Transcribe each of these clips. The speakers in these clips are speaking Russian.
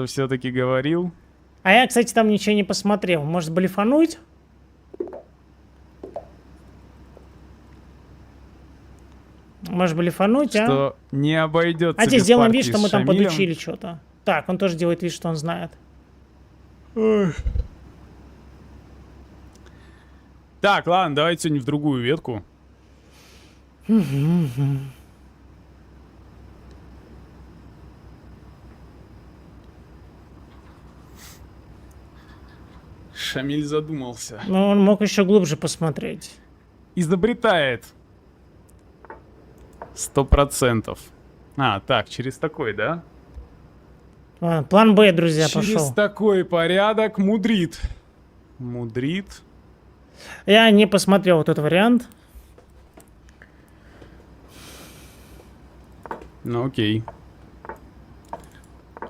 же все-таки говорил. А я, кстати, там ничего не посмотрел. Может, блефануть? Может, блефануть, а? Что не обойдется А теперь без сделаем вид, партии что с мы там Шамилем. подучили что-то. Так, он тоже делает вид, что он знает. Так, ладно, давайте сегодня в другую ветку. Шамиль задумался. Но он мог еще глубже посмотреть. Изобретает. 100%. А, так, через такой, да? Ладно, план Б, друзья, Через пошел. такой порядок мудрит. Мудрит. Я не посмотрел вот этот вариант. Ну окей.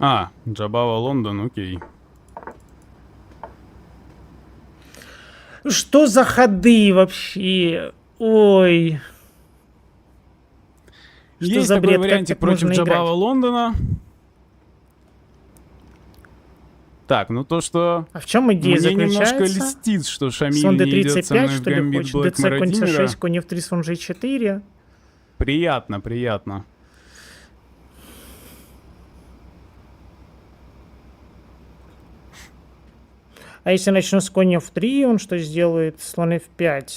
А, Джабава Лондон, окей. Что за ходы вообще? Ой. Что Есть за такой бред? Как вариантик так против можно Джабава играть? Лондона. Так, ну то, что А в чем идея мне немножко заключается? льстит, что Шамиль Слон не идет со d35, мной в что ли, гамбит хочет? Блэк dc, конь c6, Марадимера. конь f3, слон g4. Приятно, приятно. А если начну с конь f3, он что сделает? Слон f5.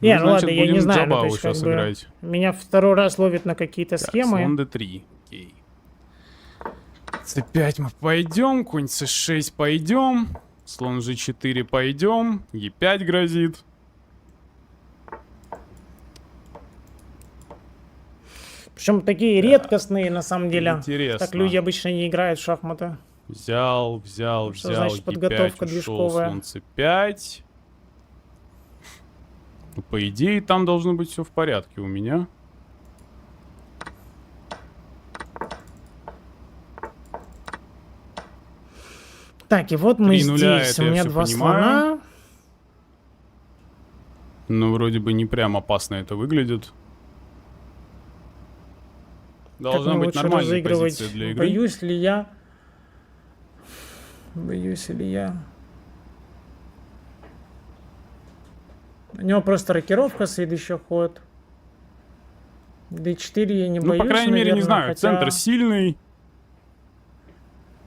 Не, ну значит, ладно, я не будем знаю. Ну, то Джабаву есть, как сейчас бы, играть. меня второй раз ловит на какие-то Так, схемы. слон d3. Окей. c5 мы пойдем, конь c6 пойдем, слон g4 пойдем, e5 грозит. Причем такие редкостные, на самом деле. Интересно. Так люди обычно не играют в шахматы. Взял, взял, Что взял, значит e5 подготовка ушел, движковая? слон c5. Ну, по идее, там должно быть все в порядке у меня. Так, и вот мы 3 нуля, здесь. это У я меня всё два понимаю. слона. Ну, вроде бы не прям опасно это выглядит. Должна Как мне быть лучше нормальная разыгрывать? позиция для игры. Боюсь ли я? Боюсь ли я? У него просто рокировка, следующий ход. d4 я не Ну, боюсь, по крайней мере, не наверное, знаю, хотя... центр сильный.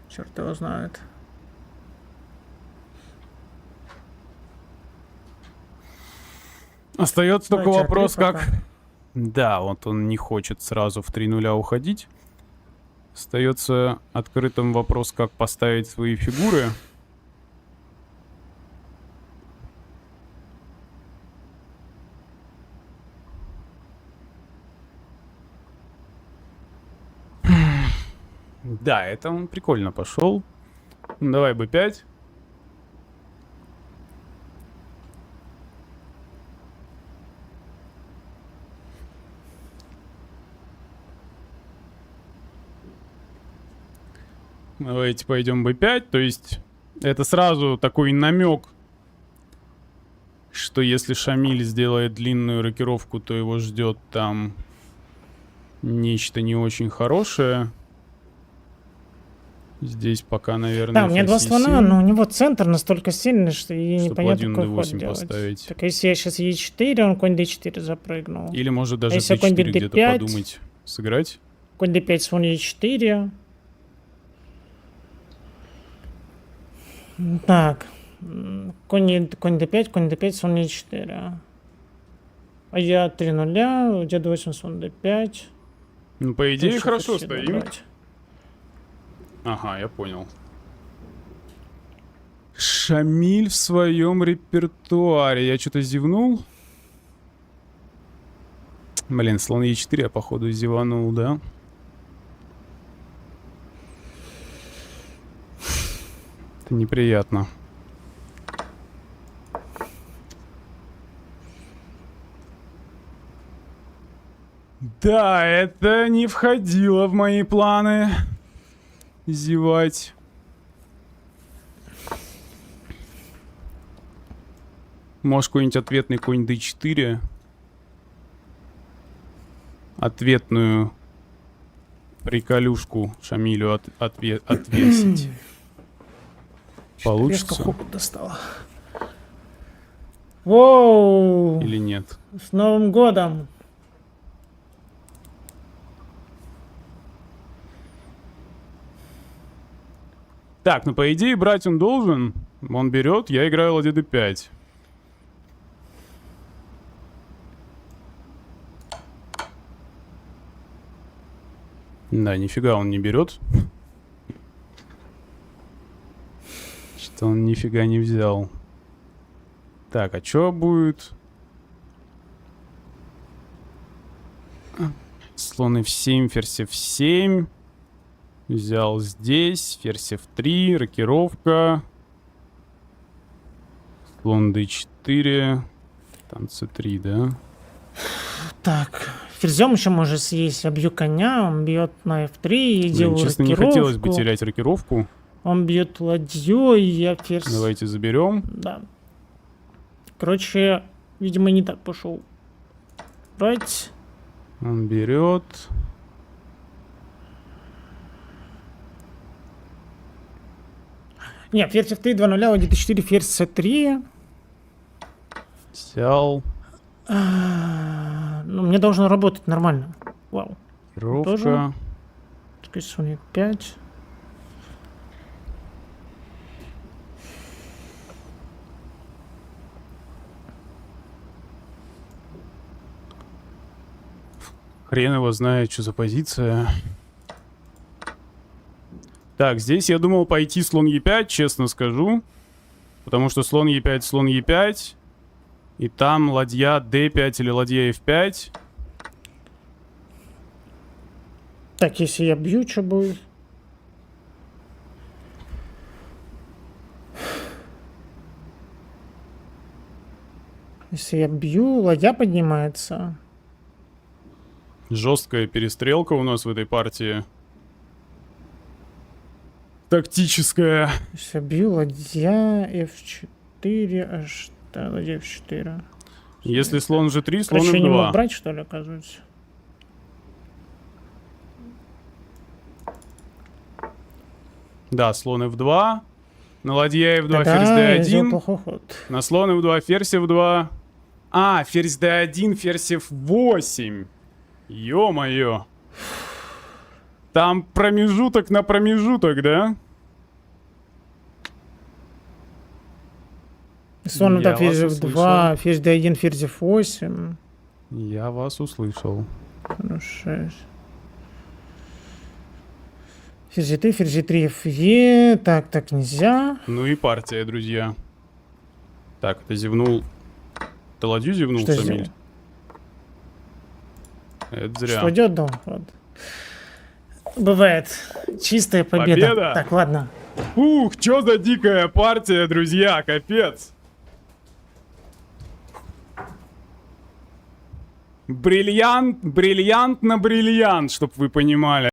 Черт его знает. Остается только Давайте вопрос, А3 как... пока. Да, вот он не хочет сразу в 3 нуля уходить. Остается открытым вопрос, как поставить свои фигуры. Да, это он прикольно пошел. Давай b5. Давайте пойдем b5. То есть это сразу такой намек, что если Шамиль сделает длинную рокировку, то его ждет там нечто не очень хорошее. Здесь пока, наверное, Да, у меня два ферзь слона, e7, но у него центр настолько сильный, что и чтобы непонятно, ладью на какой ход d8 делать. поставить. Так, а если я сейчас e4, он конь d4 запрыгнул. Или может даже если конь d4 где-то d5? подумать сыграть. Конь d5, слон e4. Так. Конь d5, конь d5, слон e4. А я 3 нуля, у тебя d8, слон d5. Ну, по идее, Лучше хорошо ферзь стоим. брать. Ага, я понял. Шамиль в своем репертуаре. Я что-то зевнул. Блин, слон Е4 я, походу, зеванул, да? Это неприятно. Да, это не входило в мои планы. Зевать. Может, какой-нибудь ответный конь d4. Ответную приколюшку Шамилю отвесить. Резко Получится хобот достала. Воу! или нет? С Новым годом! Так, ну по идее брать он должен. Он берет, я играю ладья d5. Да, нифига он не берет. Что он нифига не взял. Так, а чё будет? Слон f7, ферзь f7. Взял здесь, ферзь f3, рокировка. Слон d4. Там c3, да? Так, ферзем еще может съесть. Я бью коня, он бьет на f3 и Блин, делаю честно, не рокировку. хотелось бы терять рокировку. Он бьет ладьей, я ферзь... Давайте заберем. Да. Короче, видимо, не так пошел. Брать. Он берет. Нет, ферзь f3, 2-0, ладья d4, ферзь c3. Взял. Ну, мне должно работать нормально. Вау. Рокировка. Тоже. Так, слон e5. Хрен его знает, что за позиция. Так, здесь я думал пойти слон e5, честно скажу. Потому что слон e5, слон e5. И там ладья d5 или ладья f5. Так, если я бью, что будет? Если я бью, ладья поднимается. Жесткая перестрелка у нас в этой партии. Тактическая. Если я бью, ладья f4, аж... Да, ладья f4. Если слон g3, слон Короче, я не мог f2. брать, что ли, оказывается? Да, слон f2. На ладья f2, Да, ферзь я сделал d1. плохой ход. На слон f2, ферзь f2. А, ферзь d1, ферзь f8. Ё-моё. Там промежуток на промежуток, да? Слон Я f2, ферзь вас f2, ферзь d1, ферзь f8. Я вас услышал. Ну, 6. Ферзь e3, ферзь e3, fe. Так, так нельзя. Ну и партия, друзья. Так, ты зевнул. Ты ладью зевнул, Что Шамиль? сделал? Это зря. Что идет, да? Вот. Бывает. Чистая победа. Победа! Так, ладно. Ух, чё за дикая партия, друзья, капец. Бриллиант, бриллиант на бриллиант, чтоб вы понимали.